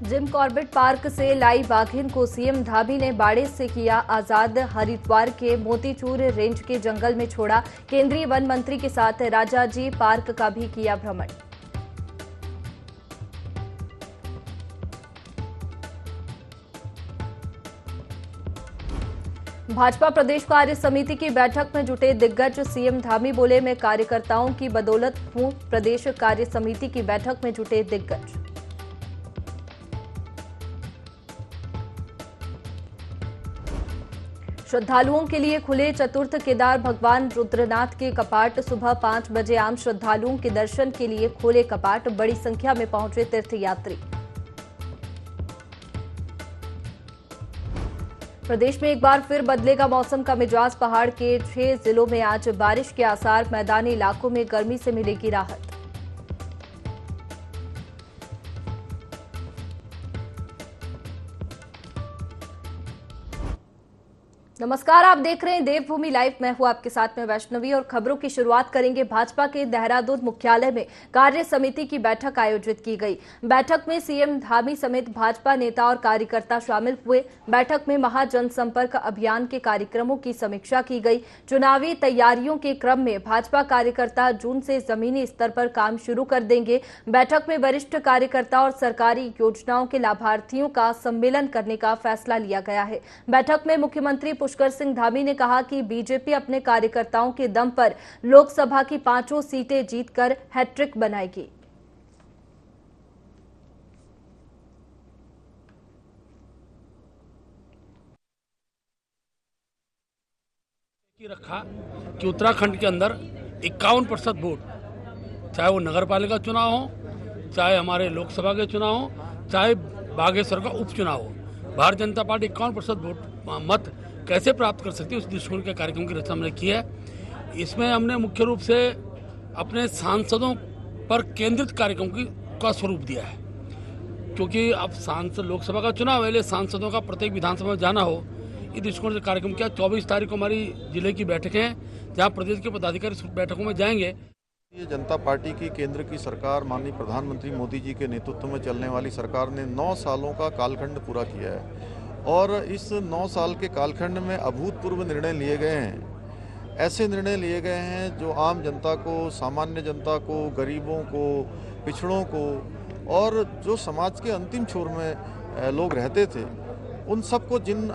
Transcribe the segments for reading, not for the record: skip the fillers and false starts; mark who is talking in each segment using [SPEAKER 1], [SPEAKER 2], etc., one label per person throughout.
[SPEAKER 1] Jim Corbett park से लाई बाघिन को सीएम धामी ने बाड़े से किया आजाद। हरिद्वार के मोतीचूर रेंज के जंगल में छोड़ा। केंद्रीय वन मंत्री के साथ राजाजी पार्क का भी किया भ्रमण। भाजपा प्रदेश कार्य समिति की बैठक में जुटे दिग्गज। सीएम धामी बोले, मैं कार्यकर्ताओं की बदौलत हूं। प्रदेश कार्य समिति की बैठक में जुटे दिग्गज। श्रद्धालुओं के लिए खुले चतुर्थ केदार भगवान रुद्रनाथ के कपाट। सुबह 5 बजे आम श्रद्धालुओं के दर्शन के लिए खोले कपाट। बड़ी संख्या में पहुंचे तीर्थयात्री। प्रदेश में एक बार फिर बदलेगा मौसम का मिजाज। पहाड़ के 6 जिलों में आज बारिश के आसार। मैदानी इलाकों में गर्मी से मिलेगी राहत। नमस्कार, आप देख रहे हैं देवभूमि लाइव। मैं हूं आपके साथ में वैष्णवी और खबरों की शुरुआत करेंगे। भाजपा के देहरादून मुख्यालय में कार्य समिति की बैठक आयोजित की गई। बैठक में सीएम धामी समेत भाजपा नेता और कार्यकर्ता शामिल हुए। बैठक में महाजनसंपर्क अभियान के कार्यक्रमों की समीक्षा की गई। चुनावी तैयारियों के क्रम में भाजपा कार्यकर्ता जून से जमीनी स्तर पर काम शुरू कर देंगे। बैठक में वरिष्ठ कार्यकर्ता और सरकारी योजनाओं के लाभार्थियों का सम्मेलन करने का फैसला लिया गया है। बैठक में मुख्यमंत्री पुष्कर सिंह धामी ने कहा कि बीजेपी अपने कार्यकर्ताओं के दम पर लोकसभा की 5 सीटें जीतकर हैट्रिक बनाएगी।
[SPEAKER 2] रखा कि उत्तराखंड के अंदर 51% वोट, चाहे वो नगर पालिका चुनाव हो, चाहे हमारे लोकसभा के चुनाव हो, चाहे बागेश्वर का उपचुनाव हो, भारतीय जनता पार्टी 51% वोट मत कैसे प्राप्त कर सकती है, उस दृष्टिकोण के कार्यक्रम की रचना हमने की है। इसमें हमने मुख्य रूप से अपने सांसदों पर केंद्रित कार्यक्रम का स्वरूप दिया है, क्योंकि अब सांसद लोकसभा का चुनाव है, सांसदों का प्रत्येक विधानसभा में जाना हो, इस दृष्टिकोण से कार्यक्रम किया। 24 तारीख को हमारी जिले की बैठकें हैं, जहां प्रदेश के पदाधिकारी बैठकों में जाएंगे।
[SPEAKER 3] ये जनता पार्टी की केंद्र की सरकार माननीय प्रधानमंत्री मोदी जी के नेतृत्व में चलने वाली सरकार ने 9 सालों का कालखंड पूरा किया है और इस 9 साल के कालखंड में अभूतपूर्व निर्णय लिए गए हैं। ऐसे निर्णय लिए गए हैं जो आम जनता को, सामान्य जनता को, गरीबों को, पिछड़ों को और जो समाज के अंतिम छोर में लोग रहते थे, उन सबको जिन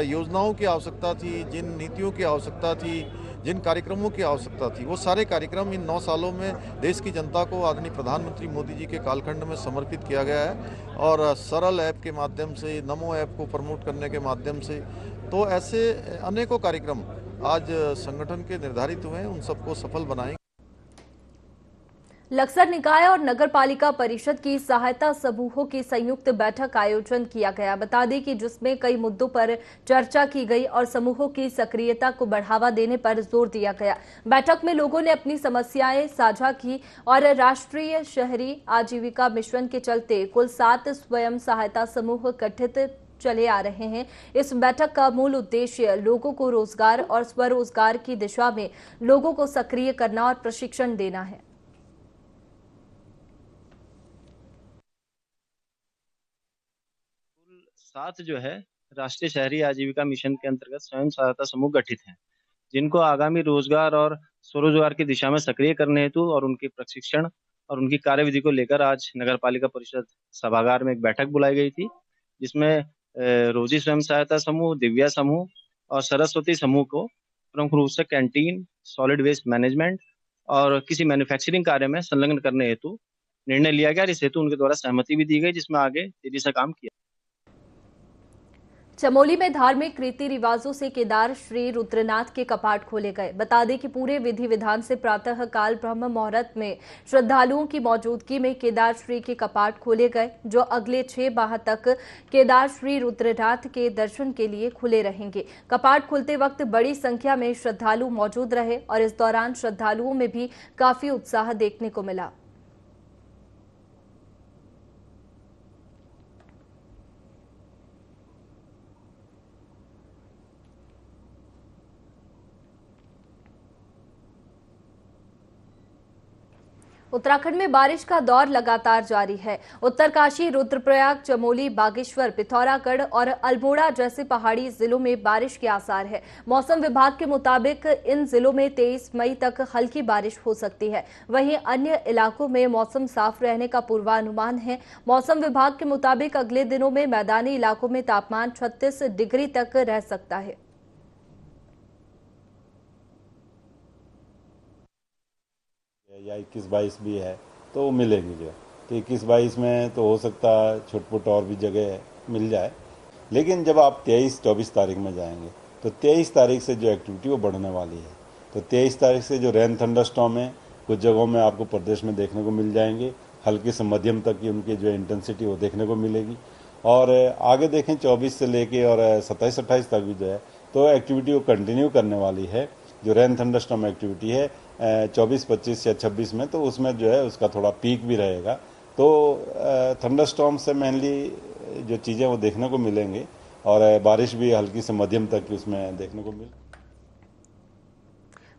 [SPEAKER 3] योजनाओं की आवश्यकता थी, जिन नीतियों की आवश्यकता थी, जिन कार्यक्रमों की आवश्यकता थी, वो सारे कार्यक्रम इन 9 सालों में देश की जनता को आदरणीय प्रधानमंत्री मोदी जी के कालखंड में समर्पित किया गया है। और सरल ऐप के माध्यम से, नमो ऐप को प्रमोट करने के माध्यम से, तो ऐसे अनेकों कार्यक्रम आज संगठन के निर्धारित हुए हैं, उन सबको सफल बनाएंगे।
[SPEAKER 1] लक्सर निकाय और नगर पालिका परिषद की सहायता समूहों की संयुक्त बैठक आयोजन किया गया। बता दें कि जिसमें कई मुद्दों पर चर्चा की गई और समूहों की सक्रियता को बढ़ावा देने पर जोर दिया गया। बैठक में लोगों ने अपनी समस्याएं साझा की और राष्ट्रीय शहरी आजीविका मिशन के चलते कुल 7 स्वयं सहायता समूह गठित चले आ रहे हैं। इस बैठक का मूल उद्देश्य लोगों को रोजगार और स्वरोजगार की दिशा में लोगों को सक्रिय करना और प्रशिक्षण देना है।
[SPEAKER 4] 7 जो है राष्ट्रीय शहरी आजीविका मिशन के अंतर्गत स्वयं सहायता समूह गठित हैं, जिनको आगामी रोजगार और स्वरोजगार की दिशा में सक्रिय करने हेतु और उनके प्रशिक्षण और उनकी कार्यविधि को लेकर आज नगर पालिका परिषद सभागार में एक बैठक बुलाई गई थी, जिसमें रोजी स्वयं सहायता समूह, दिव्या समूह और सरस्वती समूह को प्रमुख रूप से कैंटीन, सॉलिड वेस्ट मैनेजमेंट और किसी मैन्युफैक्चरिंग कार्य में संलग्न करने हेतु निर्णय लिया गया। इस हेतु उनके द्वारा सहमति भी दी गई, जिसमें आगे तेजी से काम किया।
[SPEAKER 1] चमोली में धार्मिक रीति रिवाजों से केदार श्री रुद्रनाथ के कपाट खोले गए। बता दें कि पूरे विधि विधान से प्रातः काल ब्रह्म मुहूर्त में श्रद्धालुओं की मौजूदगी में केदार श्री के कपाट खोले गए, जो अगले 6 माह तक केदार श्री रुद्रनाथ के दर्शन के लिए खुले रहेंगे। कपाट खुलते वक्त बड़ी संख्या में श्रद्धालु मौजूद रहे और इस दौरान श्रद्धालुओं में भी काफी उत्साह देखने को मिला। उत्तराखंड में बारिश का दौर लगातार जारी है। उत्तरकाशी, रुद्रप्रयाग, चमोली, बागेश्वर, पिथौरागढ़ और अल्मोड़ा जैसे पहाड़ी जिलों में बारिश के आसार है। मौसम विभाग के मुताबिक इन जिलों में 23 मई तक हल्की बारिश हो सकती है। वहीं अन्य इलाकों में मौसम साफ रहने का पूर्वानुमान है। मौसम विभाग के मुताबिक अगले दिनों में मैदानी इलाकों में तापमान 36 डिग्री तक रह सकता है।
[SPEAKER 5] या 21-22 भी है तो मिलेंगी जो है, तो 21-22 में तो हो सकता है छुटपुट और भी जगह मिल जाए। लेकिन जब आप 23-24 तारीख में जाएंगे तो 23 तारीख से जो एक्टिविटी वो बढ़ने वाली है। तो 23 तारीख से जो रेन थंडरस्टॉर्म है कुछ जगहों में आपको प्रदेश में देखने को मिल जाएंगे। हल्की से मध्यम तक की उनकी जो इंटेंसिटी वो देखने को मिलेगी। और आगे देखें 24 से लेके और 27-28 तक भी जो है तो एक्टिविटी वो कंटिन्यू करने वाली है। जो रेन थंडरस्टॉर्म एक्टिविटी है 24, 25 या 26 में, तो उसमें जो है उसका थोड़ा पीक भी रहेगा। तो थंडरस्टॉर्म से मेनली जो चीज़ें वो देखने को मिलेंगे और बारिश भी हल्की से मध्यम तक की उसमें देखने को मिले।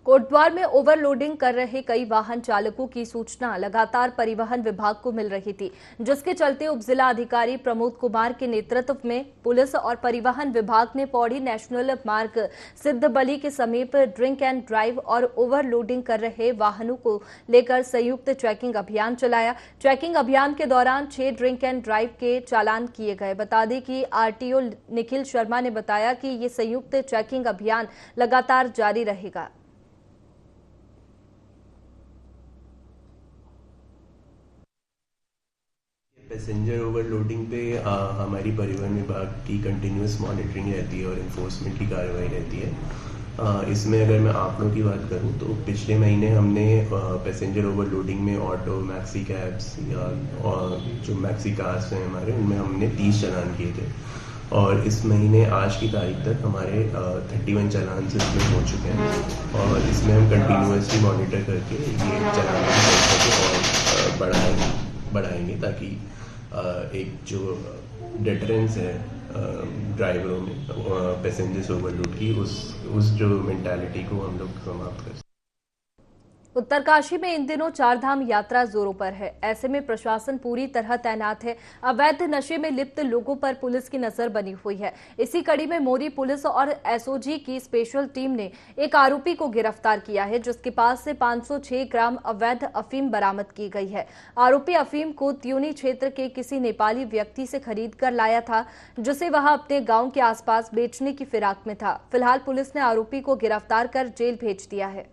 [SPEAKER 1] कोटद्वार में ओवरलोडिंग कर रहे कई वाहन चालकों की सूचना लगातार परिवहन विभाग को मिल रही थी, जिसके चलते उपजिला अधिकारी प्रमोद कुमार के नेतृत्व में पुलिस और परिवहन विभाग ने पौड़ी नेशनल मार्ग सिद्धबली के समीप ड्रिंक एंड ड्राइव और ओवरलोडिंग कर रहे वाहनों को लेकर संयुक्त चेकिंग अभियान चलाया। चेकिंग अभियान के दौरान 6 ड्रिंक एंड ड्राइव के चालान किए गए। बता दें कि आरटीओ निखिल शर्मा ने बताया कि ये संयुक्त चेकिंग अभियान लगातार जारी रहेगा।
[SPEAKER 6] पैसेंजर ओवरलोडिंग पे हमारी परिवहन विभाग की कंटिन्यूस मॉनिटरिंग रहती है और इन्फोर्समेंट की कार्रवाई रहती है। इसमें अगर मैं आंकड़ों की बात करूं तो पिछले महीने हमने पैसेंजर ओवरलोडिंग में ऑटो, मैक्सी कैब्स या जो मैक्सी कार्स हैं हमारे, उनमें हमने 30 चालान किए थे। और इस महीने आज की तारीख तक हमारे 31 चालान इसमें हो चुके हैं और इसमें हम कंटिन्यूसली मॉनिटर करके ये चालान की संख्या को और बढ़ाएंगे ताकि एक जो डिटरेंस है ड्राइवरों में पैसेंजर्स ओवरलोड की उस जो मेंटालिटी को हम लोग समाप्त कर।
[SPEAKER 1] उत्तरकाशी में इन दिनों चारधाम यात्रा जोरों पर है। ऐसे में प्रशासन पूरी तरह तैनात है। अवैध नशे में लिप्त लोगों पर पुलिस की नजर बनी हुई है। इसी कड़ी में मोरी पुलिस और एसओजी की स्पेशल टीम ने एक आरोपी को गिरफ्तार किया है, जिसके पास से 506 ग्राम अवैध अफीम बरामद की गई है। आरोपी अफीम को त्यूनी क्षेत्र के किसी नेपाली व्यक्ति से खरीद कर लाया था, जिसे वहां अपने गांव के आसपास बेचने की फिराक में था। फिलहाल पुलिस ने आरोपी को गिरफ्तार कर जेल भेज दिया है।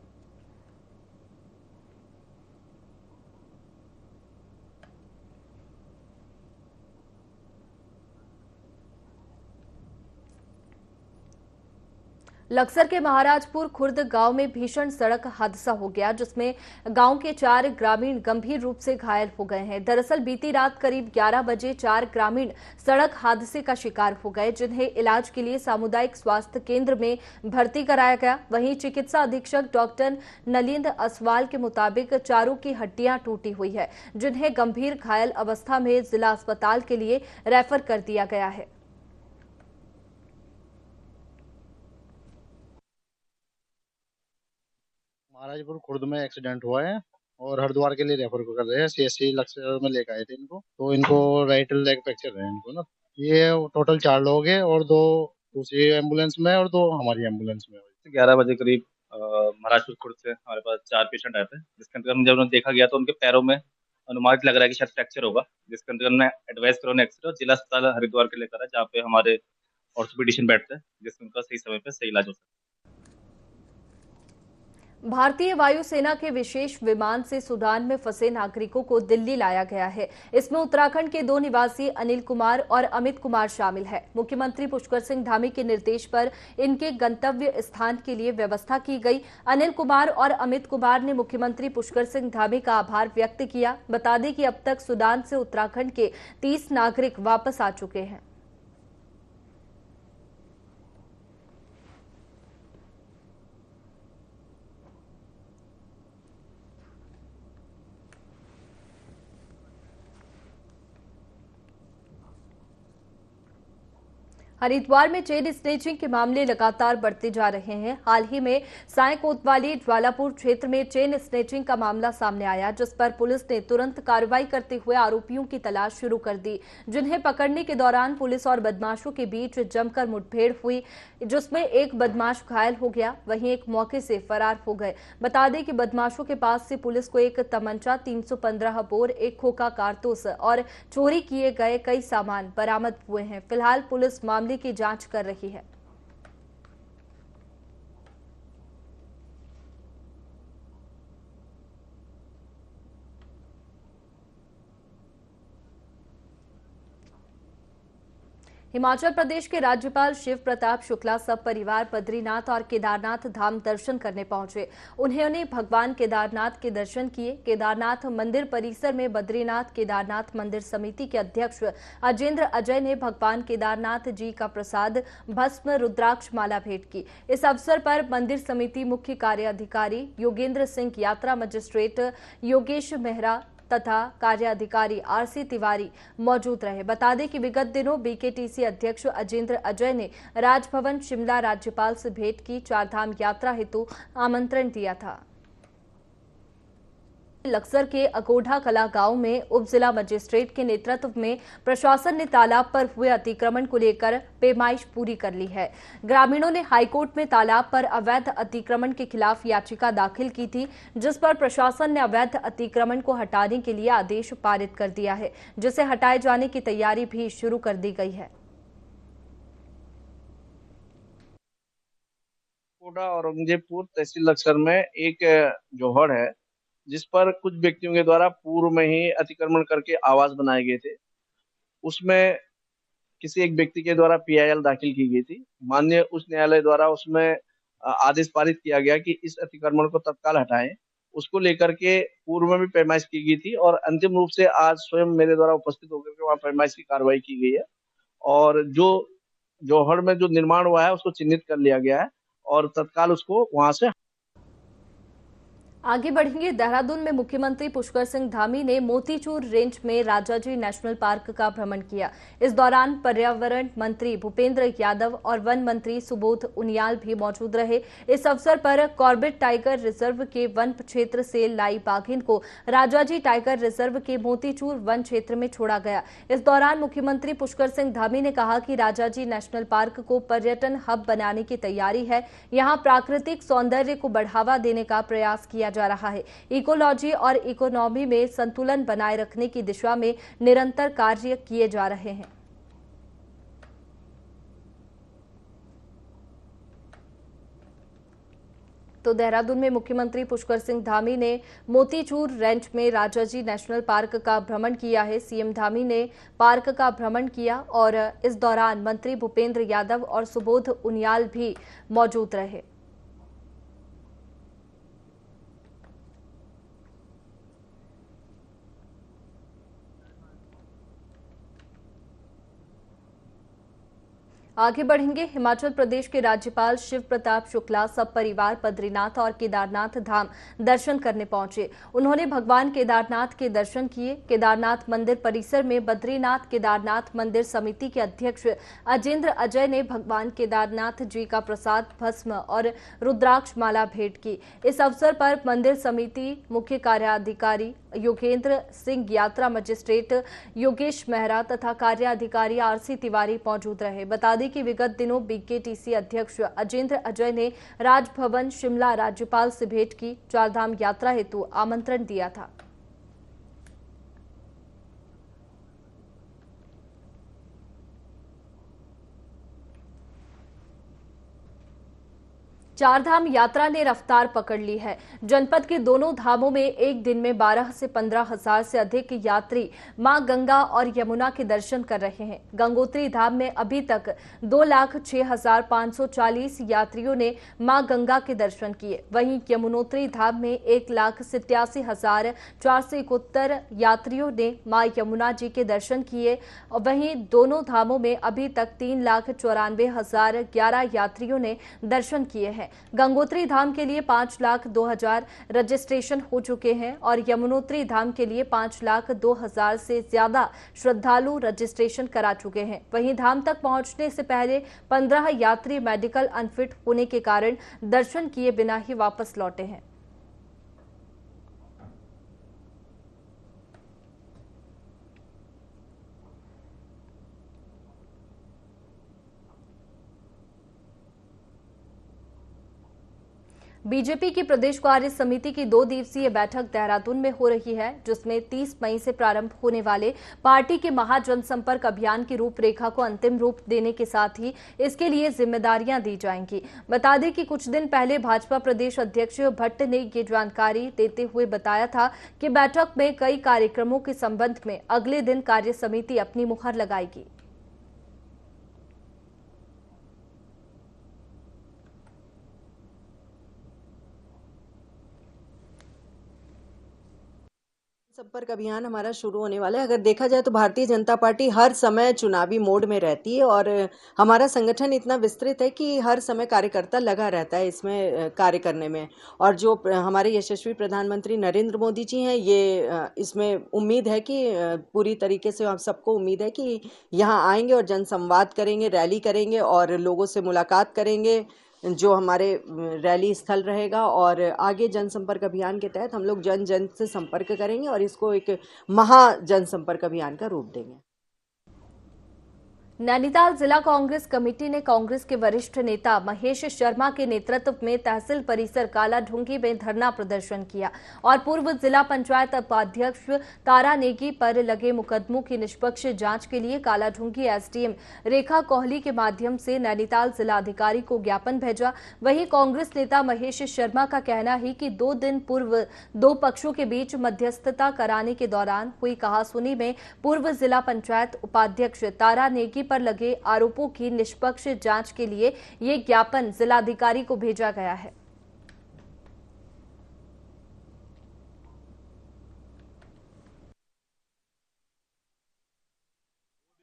[SPEAKER 1] लक्सर के महाराजपुर खुर्द गांव में भीषण सड़क हादसा हो गया, जिसमें गांव के 4 ग्रामीण गंभीर रूप से घायल हो गए हैं। दरअसल बीती रात करीब 11 बजे 4 ग्रामीण सड़क हादसे का शिकार हो गए, जिन्हें इलाज के लिए सामुदायिक स्वास्थ्य केंद्र में भर्ती कराया गया। वहीं चिकित्सा अधीक्षक डॉक्टर नलिंद असवाल के मुताबिक चारों की हड्डियां टूटी हुई है, जिन्हें गंभीर घायल अवस्था में जिला अस्पताल के लिए रेफर कर दिया गया है।
[SPEAKER 7] महाराजपुर खुर्द में एक्सीडेंट हुआ है और हरिद्वार के लिए रेफर कर रहे हैं। सीएससी लक्सर में लेकर आए थे इनको, तो इनको राइट लेग फ्रैक्चर है इनको ना। ये टोटल 4 लोग हैं और 2 दूसरी एम्बुलेंस में और 2 हमारी एम्बुलेंस में।
[SPEAKER 8] 11 बजे करीब महाराजपुर खुर्द से हमारे पास 4 पेशेंट आए थे, जिसके अंदर जब उन्हें देखा गया तो उनके पैरों में अनुमानित लग रहा है कि शायद फ्रैक्चर होगा, जिसके अंदर हमने एडवाइस करा उन्हें एक्सरे जिला अस्पताल हरिद्वार के लेकर, जहाँ पे हमारे ऑर्थोपेडिशियन बैठते हैं, जिससे उनका सही समय पे सही इलाज हो सके।
[SPEAKER 1] भारतीय वायुसेना के विशेष विमान से सूडान में फंसे नागरिकों को दिल्ली लाया गया है। इसमें उत्तराखंड के 2 निवासी अनिल कुमार और अमित कुमार शामिल है। मुख्यमंत्री पुष्कर सिंह धामी के निर्देश पर इनके गंतव्य स्थान के लिए व्यवस्था की गई। अनिल कुमार और अमित कुमार ने मुख्यमंत्री पुष्कर सिंह धामी का आभार व्यक्त किया। बता दें कि अब तक सूडान से उत्तराखंड के 30 नागरिक वापस आ चुके हैं। हरिद्वार में चेन स्नेचिंग के मामले लगातार बढ़ते जा रहे हैं। हाल ही में साय कोतवाली ज्वालापुर क्षेत्र में चेन स्नेचिंग का मामला सामने आया, जिस पर पुलिस ने तुरंत कार्रवाई करते हुए आरोपियों की तलाश शुरू कर दी, जिन्हें पकड़ने के दौरान पुलिस और बदमाशों के बीच जमकर मुठभेड़ हुई, जिसमें एक बदमाश घायल हो गया, वहीं एक मौके से फरार हो गए। बता दें कि बदमाशों के पास से पुलिस को एक तमंचा, 315 बोर, एक खोखा कारतूस और चोरी किए गए कई सामान बरामद हुए हैं। फिलहाल पुलिस मामले की जांच कर रही है। हिमाचल प्रदेश के राज्यपाल शिव प्रताप शुक्ला सब परिवार बद्रीनाथ और केदारनाथ धाम दर्शन करने पहुंचे। उन्होंने भगवान केदारनाथ के दर्शन किए। केदारनाथ मंदिर परिसर में बद्रीनाथ केदारनाथ मंदिर समिति के अध्यक्ष अजेंद्र अजय ने भगवान केदारनाथ जी का प्रसाद भस्म रुद्राक्ष माला भेंट की। इस अवसर पर मंदिर समिति मुख्य कार्याधिकारी योगेंद्र सिंह, यात्रा मजिस्ट्रेट योगेश मेहरा तथा कार्याधिकारी आरसी तिवारी मौजूद रहे। बता दें कि विगत दिनों बीकेटीसी अध्यक्ष अजेंद्र अजय ने राजभवन शिमला राज्यपाल से भेंट की चारधाम यात्रा हेतु आमंत्रण दिया था। लक्सर के अकोढ़ा कला गांव में उप जिला मजिस्ट्रेट के नेतृत्व में प्रशासन ने तालाब पर हुए अतिक्रमण को लेकर पैमाइश पूरी कर ली है। ग्रामीणों ने हाईकोर्ट में तालाब पर अवैध अतिक्रमण के खिलाफ याचिका दाखिल की थी, जिस पर प्रशासन ने अवैध अतिक्रमण को हटाने के लिए आदेश पारित कर दिया है, जिसे हटाए जाने की तैयारी भी शुरू कर दी गई है।
[SPEAKER 9] कोटा औरंगजेबपुर तहसील लक्सर में एक जोहड़ है, जिस पर कुछ व्यक्तियों के द्वारा पूर्व में ही अतिक्रमण करके आवास बनाए गए थे। उसमें किसी एक व्यक्ति के द्वारा पीआईएल दाखिल की गई थी। माननीय उच्च न्यायालय द्वारा उसमें आदेश पारित किया गया कि इस अतिक्रमण को तत्काल हटाएं। उसको लेकर के पूर्व में भी पैमाइश की गई थी और अंतिम रूप से आज स्वयं मेरे द्वारा उपस्थित होकर के वहाँ पैमाइश की कार्रवाई की गई है और जो जोहड़ में जो निर्माण हुआ है उसको चिन्हित कर लिया गया है और तत्काल उसको वहां से।
[SPEAKER 1] आगे बढ़ेंगे। देहरादून में मुख्यमंत्री पुष्कर सिंह धामी ने मोतीचूर रेंज में राजाजी नेशनल पार्क का भ्रमण किया। इस दौरान पर्यावरण मंत्री भूपेंद्र यादव और वन मंत्री सुबोध उनियाल भी मौजूद रहे। इस अवसर पर कॉर्बेट टाइगर रिजर्व के वन क्षेत्र से लाई बाघिन को राजाजी टाइगर रिजर्व के मोतीचूर वन क्षेत्र में छोड़ा गया। इस दौरान मुख्यमंत्री पुष्कर सिंह धामी ने कहा कि राजाजी नेशनल पार्क को पर्यटन हब बनाने की तैयारी है। यहाँ प्राकृतिक सौंदर्य को बढ़ावा देने का प्रयास किया जा रहा है। इकोलॉजी और इकोनॉमी में संतुलन बनाए रखने की दिशा में निरंतर कार्य किए जा रहे हैं। तो देहरादून में मुख्यमंत्री पुष्कर सिंह धामी ने मोतीचूर रेंज में राजाजी नेशनल पार्क का भ्रमण किया है। सीएम धामी ने पार्क का भ्रमण किया और इस दौरान मंत्री भूपेंद्र यादव और सुबोध उनियाल भी मौजूद रहे। आगे बढ़ेंगे। हिमाचल प्रदेश के राज्यपाल शिव प्रताप शुक्ला सब परिवार बद्रीनाथ और केदारनाथ धाम दर्शन करने पहुंचे। उन्होंने भगवान केदारनाथ के दर्शन किए। केदारनाथ मंदिर परिसर में बद्रीनाथ केदारनाथ मंदिर समिति के अध्यक्ष अजेंद्र अजय ने भगवान केदारनाथ जी का प्रसाद भस्म और रुद्राक्ष माला भेंट की। इस अवसर पर मंदिर समिति मुख्य कार्याधिकारी योगेंद्र सिंह, यात्रा मजिस्ट्रेट योगेश मेहरा तथा कार्याधिकारी आरसी तिवारी मौजूद रहे। बता दें कि विगत दिनों बीकेटीसी अध्यक्ष अजेंद्र अजय ने राजभवन शिमला राज्यपाल से भेंट की चारधाम यात्रा हेतु आमंत्रण दिया था। चारधाम यात्रा ने रफ्तार पकड़ ली है। जनपद के दोनों धामों में एक दिन में 12 से 15 हजार से अधिक यात्री मां गंगा और यमुना के दर्शन कर रहे हैं। गंगोत्री धाम में अभी तक 2,06,540 यात्रियों ने मां गंगा के दर्शन किए। वहीं यमुनोत्री धाम में 1,87,471 यात्रियों ने मां यमुना जी के दर्शन किए। वहीं दोनों धामों में अभी तक 3,94,011 यात्रियों ने दर्शन किए हैं। हैं। गंगोत्री धाम के लिए 5,02,000 रजिस्ट्रेशन हो चुके हैं और यमुनोत्री धाम के लिए 5,02,000 से ज्यादा श्रद्धालु रजिस्ट्रेशन करा चुके हैं। वहीं धाम तक पहुंचने से पहले 15 यात्री मेडिकल अनफिट होने के कारण दर्शन किए बिना ही वापस लौटे हैं। बीजेपी की प्रदेश कार्य समिति की 2 दिवसीय बैठक देहरादून में हो रही है, जिसमें 30 मई से प्रारंभ होने वाले पार्टी के महाजनसंपर्क अभियान की रूपरेखा को अंतिम रूप देने के साथ ही इसके लिए जिम्मेदारियां दी जाएंगी। बता दें कि कुछ दिन पहले भाजपा प्रदेश अध्यक्ष भट्ट ने ये जानकारी देते हुए बताया था कि बैठक में कई कार्यक्रमों के संबंध में अगले दिन कार्य समिति अपनी मुहर लगाएगी।
[SPEAKER 10] संपर्क अभियान हमारा शुरू होने वाला है। अगर देखा जाए तो भारतीय जनता पार्टी हर समय चुनावी मोड में रहती है और हमारा संगठन इतना विस्तृत है कि हर समय कार्यकर्ता लगा रहता है इसमें कार्य करने में। और जो हमारे यशस्वी प्रधानमंत्री नरेंद्र मोदी जी हैं, ये इसमें उम्मीद है कि पूरी तरीके से हम सबको उम्मीद है कि यहाँ आएंगे और जनसंवाद करेंगे, रैली करेंगे और लोगों से मुलाकात करेंगे जो हमारे रैली स्थल रहेगा। और आगे जनसंपर्क अभियान के तहत हम लोग जन जन से संपर्क करेंगे और इसको एक महा जनसंपर्क अभियान का रूप देंगे।
[SPEAKER 1] नैनीताल जिला कांग्रेस कमेटी ने कांग्रेस के वरिष्ठ नेता महेश शर्मा के नेतृत्व में तहसील परिसर कालाढूंगी में धरना प्रदर्शन किया और पूर्व जिला पंचायत उपाध्यक्ष तारा नेगी पर लगे मुकदमों की निष्पक्ष जांच के लिए कालाढूंगी एसडीएम रेखा कोहली के माध्यम से नैनीताल जिलाधिकारी को ज्ञापन भेजा। वहीं कांग्रेस नेता महेश शर्मा का कहना है कि 2 दिन पूर्व 2 पक्षों के बीच मध्यस्थता कराने के दौरान हुई कहासुनी में पूर्व जिला पंचायत उपाध्यक्ष तारा नेगी पर लगे आरोपों की निष्पक्ष जांच के लिए ये ज्ञापन जिलाधिकारी को भेजा गया है।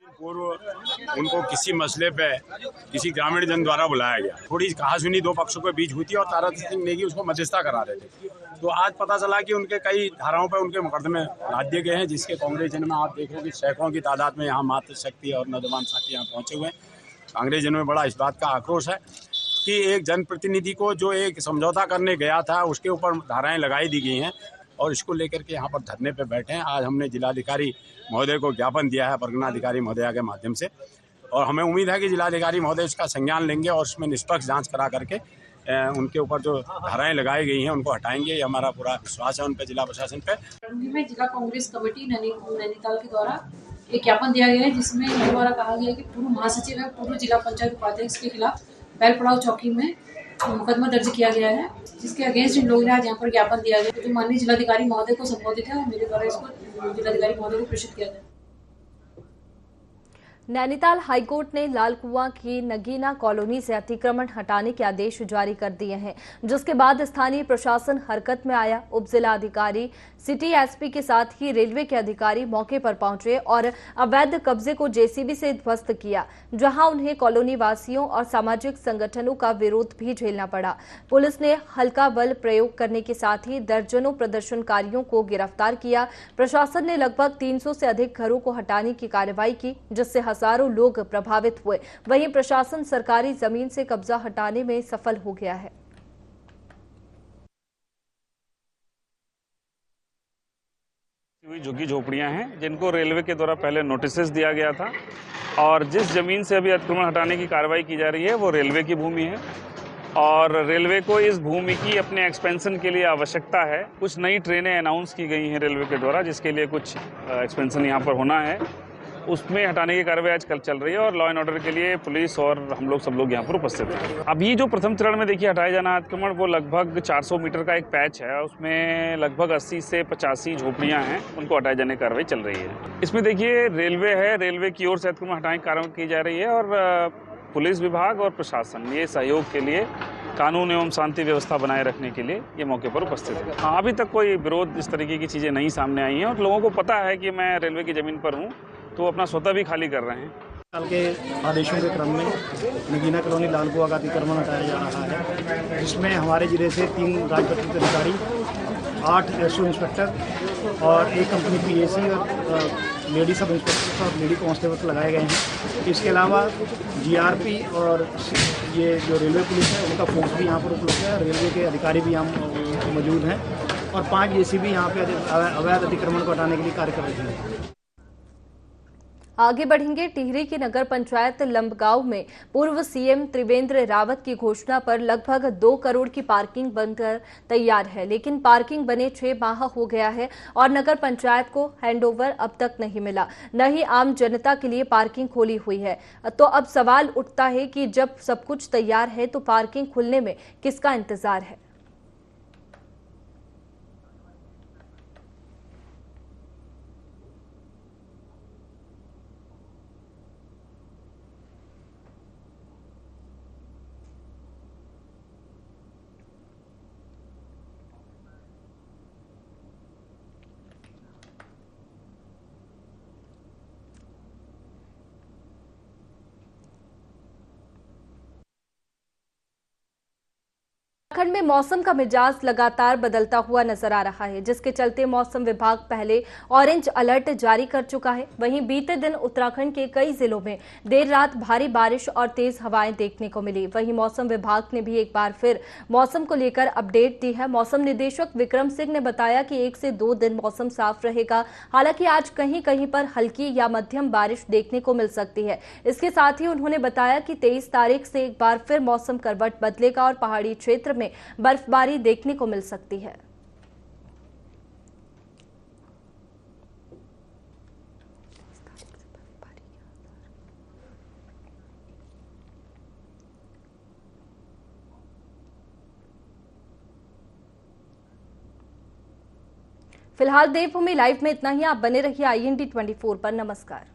[SPEAKER 11] पूर्व उनको किसी मसले पे किसी ग्रामीण जन द्वारा बुलाया गया, थोड़ी कहासुनी 2 पक्षों के बीच हुई थी और तारा सिंह नेगी उसको मध्यस्थता करा रहे थे। तो आज पता चला कि उनके कई धाराओं पर उनके मुकदमे लाद दिए गए हैं, जिसके कांग्रेस जन में आप देख रहे हो कि सैकड़ों की तादाद में यहाँ मातृशक्ति और नौजवान साथी यहाँ पहुंचे हुए हैं। कांग्रेस जन में बड़ा इस बात का आक्रोश है कि एक जनप्रतिनिधि को जो एक समझौता करने गया था उसके ऊपर धाराएं लगाई दी गई हैं और इसको लेकर के यहाँ पर धरने पे बैठे हैं। आज हमने जिलाधिकारी महोदय को ज्ञापन दिया है परगनाधिकारी महोदया के माध्यम से और हमें उम्मीद है कि जिलाधिकारी महोदय इसका संज्ञान लेंगे और उसमें निष्पक्ष जांच करा करके उनके ऊपर जो धाराएं लगाई गई हैं उनको हटाएंगे। ये हमारा पूरा विश्वास है उन पर, जिला प्रशासन पे।
[SPEAKER 12] में जिला कांग्रेस कमेटी नैनीताल के द्वारा एक ज्ञापन दिया गया है, जिसमें इनके द्वारा कहा गया है कि पूर्व महासचिव है पूर्व जिला पंचायत उपाध्यक्ष के खिलाफ बैलपड़ाव चौकी में मुकदमा दर्ज किया गया है, जिसके अगेंस्ट इन लोगों ने आज यहाँ पर ज्ञापन दिया गया जो माननीय जिलाधिकारी महोदय को संबोधित है और मेरे द्वारा इसको जिलाधिकारी महोदय को प्रेषित किया गया।
[SPEAKER 1] नैनीताल हाईकोर्ट ने लाल कुआं की नगीना कॉलोनी से अतिक्रमण हटाने के आदेश जारी कर दिए हैं, जिसके बाद स्थानीय प्रशासन हरकत में आया। उप जिलाधिकारी सिटी एसपी के साथ ही रेलवे के अधिकारी मौके पर पहुंचे और अवैध कब्जे को जेसीबी से ध्वस्त किया, जहां उन्हें कॉलोनी वासियों और सामाजिक संगठनों का विरोध भी झेलना पड़ा। पुलिस ने हल्का बल प्रयोग करने के साथ ही दर्जनों प्रदर्शनकारियों को गिरफ्तार किया। प्रशासन ने लगभग 300 से अधिक घरों को हटाने की कार्रवाई की, जिससे हजारों लोग प्रभावित हुए। वहीं प्रशासन सरकारी जमीन से कब्जा हटाने में सफल हो गया है।
[SPEAKER 13] झुग्गी झोपड़ियां हैं जिनको रेलवे के द्वारा पहले नोटिस दिया गया था और जिस जमीन से अभी अतिक्रमण हटाने की कार्रवाई की जा रही है वो रेलवे की भूमि है और रेलवे को इस भूमि की अपने एक्सपेंशन के लिए आवश्यकता है। कुछ नई ट्रेनें अनाउंस की गई हैं रेलवे के द्वारा, जिसके लिए कुछ एक्सपेंशन यहाँ पर होना है, उसमें हटाने की कार्रवाई आज कल चल रही है और लॉ एंड ऑर्डर के लिए पुलिस और हम लोग सब लोग यहाँ पर उपस्थित हैं। अभी जो प्रथम चरण में देखिए हटाया जाना अतिक्रमण, वो लगभग 400 मीटर का एक पैच है, उसमें लगभग 80 से 85 झोपड़ियाँ हैं, उनको हटाए जाने की कार्रवाई चल रही है। इसमें देखिए रेलवे है, रेलवे की ओर से अतिक्रमण हटाने की कार्रवाई की जा रही है और पुलिस विभाग और प्रशासन ये सहयोग के लिए कानून एवं शांति व्यवस्था बनाए रखने के लिए ये मौके पर उपस्थित है। हाँ, अभी तक कोई विरोध इस तरीके की चीज़ें नहीं सामने आई हैं और लोगों को पता है कि मैं रेलवे की ज़मीन पर हूँ, तो अपना स्वतः भी खाली कर रहे हैं।
[SPEAKER 14] साल के आदेशों के क्रम में नगीना कॉलोनी लालकुआ का अतिक्रमण हटाया जा रहा है, जिसमें हमारे जिले से 3 राजपत्रित अधिकारी, 8 एसओ इंस्पेक्टर और 1 कंपनी पीएसी और लेडी सब इंस्पेक्टर और लेडी कांस्टेबल लगाए गए हैं। इसके अलावा जीआरपी और ये जो रेलवे पुलिस है उनका फोर्स भी यहाँ पर उपलब्ध है। रेलवे के अधिकारी भी यहाँ मौजूद हैं और 5 जेसीबी यहाँ पे अवैध अतिक्रमण को हटाने के लिए कार्य कर रही है।
[SPEAKER 1] आगे बढ़ेंगे। टिहरी की नगर पंचायत लंबगांव में पूर्व सीएम त्रिवेंद्र रावत की घोषणा पर लगभग 2 करोड़ की पार्किंग बनकर तैयार है, लेकिन पार्किंग बने 6 माह हो गया है और नगर पंचायत को हैंडओवर अब तक नहीं मिला, न ही आम जनता के लिए पार्किंग खोली हुई है। तो अब सवाल उठता है कि जब सब कुछ तैयार है तो पार्किंग खुलने में किसका इंतजार है। उत्तराखंड में मौसम का मिजाज लगातार बदलता हुआ नजर आ रहा है, जिसके चलते मौसम विभाग पहले ऑरेंज अलर्ट जारी कर चुका है। वहीं बीते दिन उत्तराखंड के कई जिलों में देर रात भारी बारिश और तेज हवाएं देखने को मिली। वहीं मौसम विभाग ने भी एक बार फिर मौसम को लेकर अपडेट दी है। मौसम निदेशक विक्रम सिंह ने बताया कि 1 से 2 दिन मौसम साफ रहेगा। हालांकि आज कहीं कहीं पर हल्की या मध्यम बारिश देखने को मिल सकती है। इसके साथ ही उन्होंने बताया कि 23 तारीख से एक बार फिर मौसम करवट बदलेगा और पहाड़ी क्षेत्र में बर्फबारी देखने को मिल सकती है। फिलहाल देवभूमि लाइव में इतना ही। आप बने रहिए IND 24 पर। नमस्कार।